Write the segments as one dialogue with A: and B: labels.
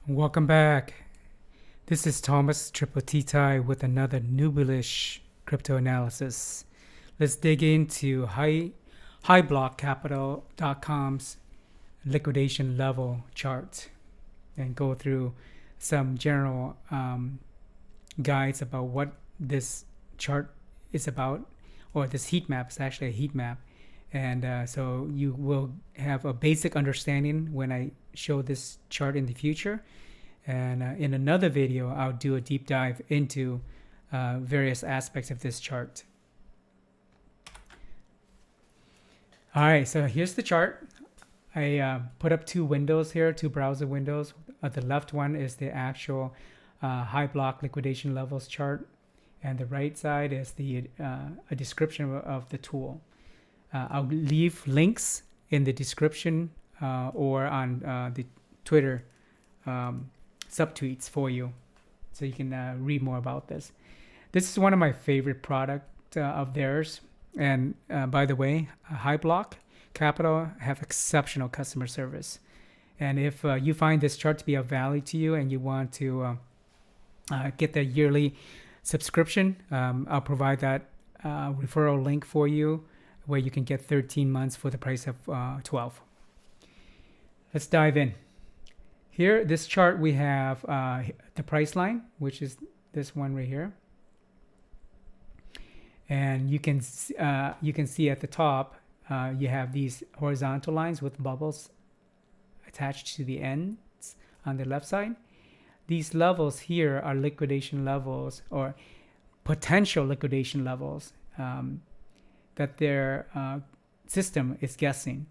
A: Welcome back. This is Thomas Triple T Tie with another newbie-ish crypto analysis. Let's dig into Hyblockcapital.com's liquidation level chart and go through some general guides about what this chart is about, or this heat map is actually a heat map. And so you will have a basic understanding when I show this chart in the future. And in another video, I'll do a deep dive into various aspects of this chart. All right, so here's the chart. I put up two windows here, two browser windows. The left one is the actual high block liquidation levels chart, and the right side is the a description of the tool. I'll leave links in the description or on the Twitter subtweets for you, so you can read more about this. This is one of my favorite products of theirs. And by the way, Hyblockcapital have exceptional customer service. And if you find this chart to be of value to you and you want to get the yearly subscription, I'll provide that referral link for you, where you can get 13 months for the price of 12. Let's dive in. Here, this chart, we have the price line, which is this one right here. And you can see at the top, you have these horizontal lines with bubbles attached to the ends on the left side. These levels here are liquidation levels, or potential liquidation levels, that their system is guessing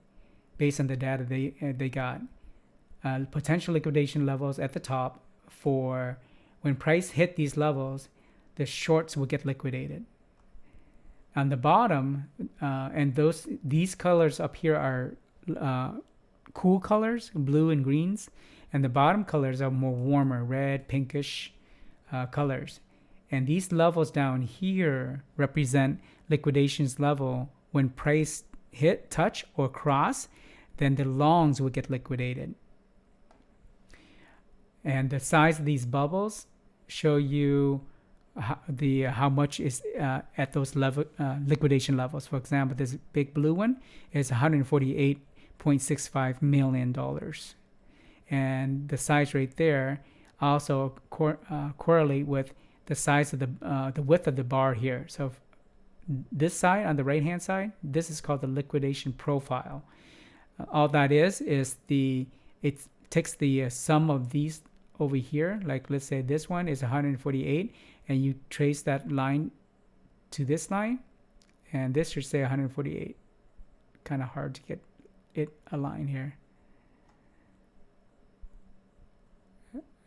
A: based on the data they got. Potential liquidation levels at the top for when price hit these levels, the shorts will get liquidated. On the bottom, and these colors up here are cool colors, blue and greens, and the bottom colors are more warmer, red, pinkish colors. And these levels down here represent liquidations level when price hit, touch, or cross, then the longs will get liquidated. And the size of these bubbles show you how much is at those liquidation levels. For example, this big blue one is $148.65 million. And the size right there also correlate with the size of the width of the bar here. So this side, on the right hand side, this is called the liquidation profile. All that is it takes the sum of these over here. Like, let's say this one is 148, and you trace that line to this line, and this should say 148. Kind of hard to get it aligned here.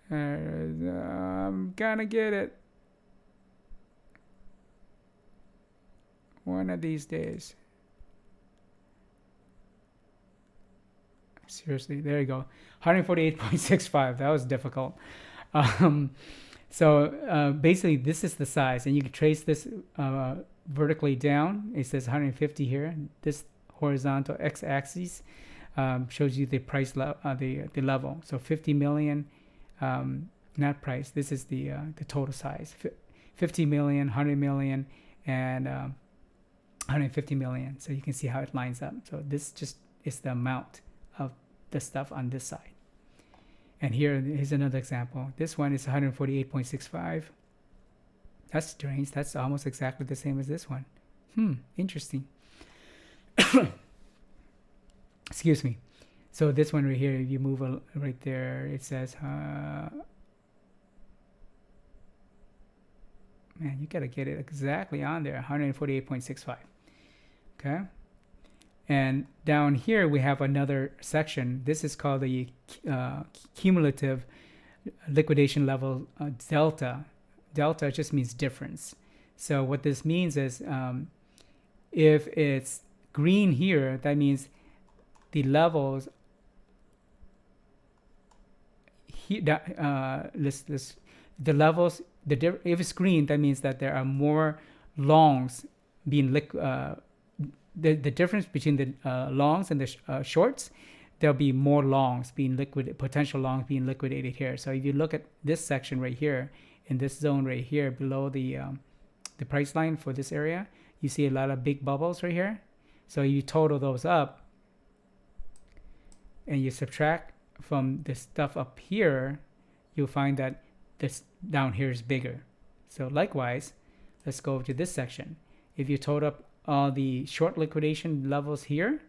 A: I'm gonna get it one of these days. Seriously, there you go. 148.65. That was difficult. So basically, this is the size, and you can trace this vertically down. It says 150 here. This horizontal x-axis shows you the price the level. So 50 million, not price. This is the total size. 50 million, 100 million, and 150 million. So you can see how it lines up. So this just is the amount of the stuff on this side. And here's another example. This one is 148.65. That's strange. That's almost exactly the same as this one. Interesting. Excuse me. So this one right here, if you move right there, it says, man, you gotta get it exactly on there, 148.65. Okay. And down here, we have another section. This is called the cumulative liquidation level delta. Delta just means difference. So what this means is if it's green here, that means the levels here, the levels, if it's green, that means that there are more longs being the difference between the longs and the shorts, there'll be more longs being potential longs being liquidated here. So if you look at this section right here, in this zone right here below the price line for this area, you see a lot of big bubbles right here. So you total those up and you subtract from the stuff up here, you'll find that this down here is bigger. So likewise, let's go to this section. If you total up all the short liquidation levels here,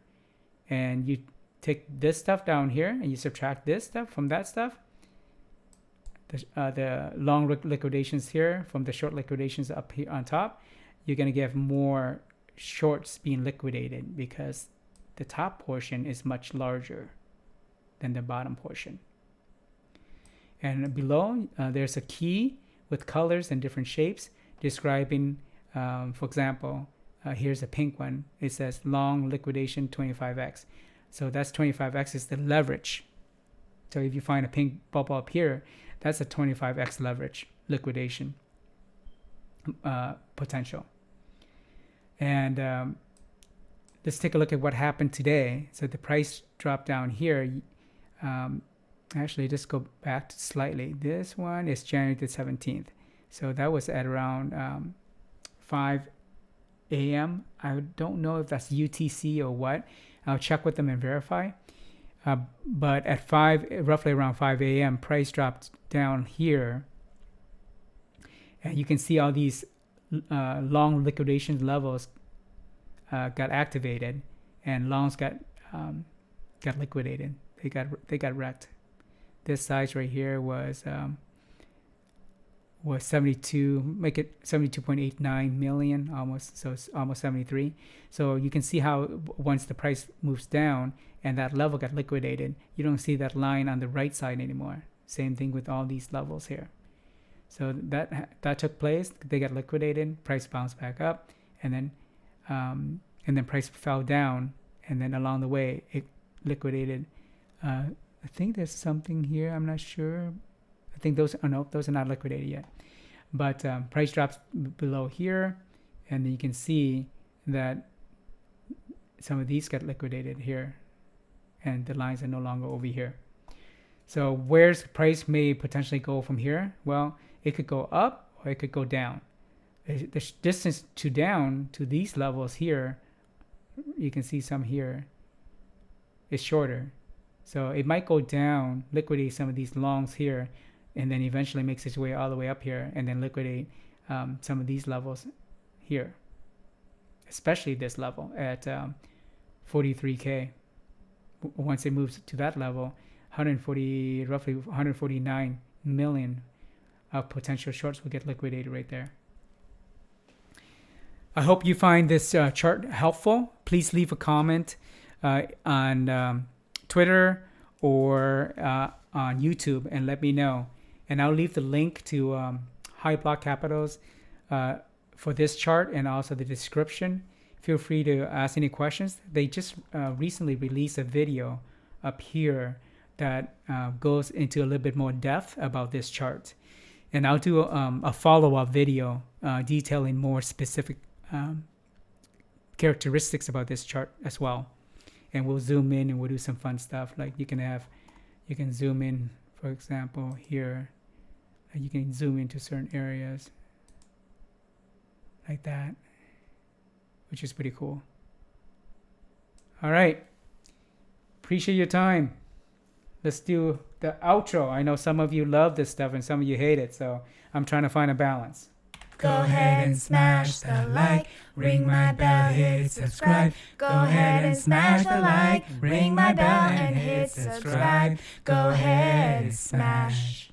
A: and you take this stuff down here and you subtract this stuff from that stuff, the long liquidations here from the short liquidations up here on top, you're going to get more shorts being liquidated because the top portion is much larger than the bottom portion. And below, there's a key with colors and different shapes describing, for example, here's a pink one. It says long liquidation 25x. So that's 25x is the leverage. So if you find a pink bubble up here, that's a 25x leverage liquidation potential. And let's take a look at what happened today. So the price dropped down here. Actually, just go back slightly. This one is January the 17th. So that was at around 5 a.m. I don't know if that's UTC or what. I'll check with them and verify. But at roughly around 5 a.m., price dropped down here. And you can see all these long liquidation levels got activated, and longs got liquidated. They got wrecked. This size right here was 72, make it 72.89 million almost, so it's almost 73. So you can see how once the price moves down and that level got liquidated, you don't see that line on the right side anymore. Same thing with all these levels here. So that took place. They got liquidated, price bounced back up, and then price fell down, and then along the way it liquidated. I think there's something here. I'm not sure. I think those are not liquidated yet. But price drops below here, and you can see that some of these got liquidated here, and the lines are no longer over here. So where's price may potentially go from here? Well, it could go up or it could go down. The distance down to these levels here, you can see some here, is shorter. So it might go down, liquidate some of these longs here, and then eventually makes its way all the way up here, and then liquidate some of these levels here, especially this level at 43K. Once it moves to that level, roughly 149 million of potential shorts will get liquidated right there. I hope you find this chart helpful. Please leave a comment on Twitter or on YouTube and let me know. And I'll leave the link to Hyblockcapital's for this chart and also the description. Feel free to ask any questions. They just recently released a video up here that goes into a little bit more depth about this chart. And I'll do a follow-up video detailing more specific characteristics about this chart as well. And we'll zoom in and we'll do some fun stuff. Like you can zoom in, for example, here. You can zoom into certain areas like that, which is pretty cool. All right. Appreciate your time. Let's do the outro. I know some of you love this stuff and some of you hate it, so I'm trying to find a balance.
B: Go ahead and smash the like, ring my bell, hit subscribe. Go ahead and smash the like, ring my bell and hit subscribe. Go ahead and smash.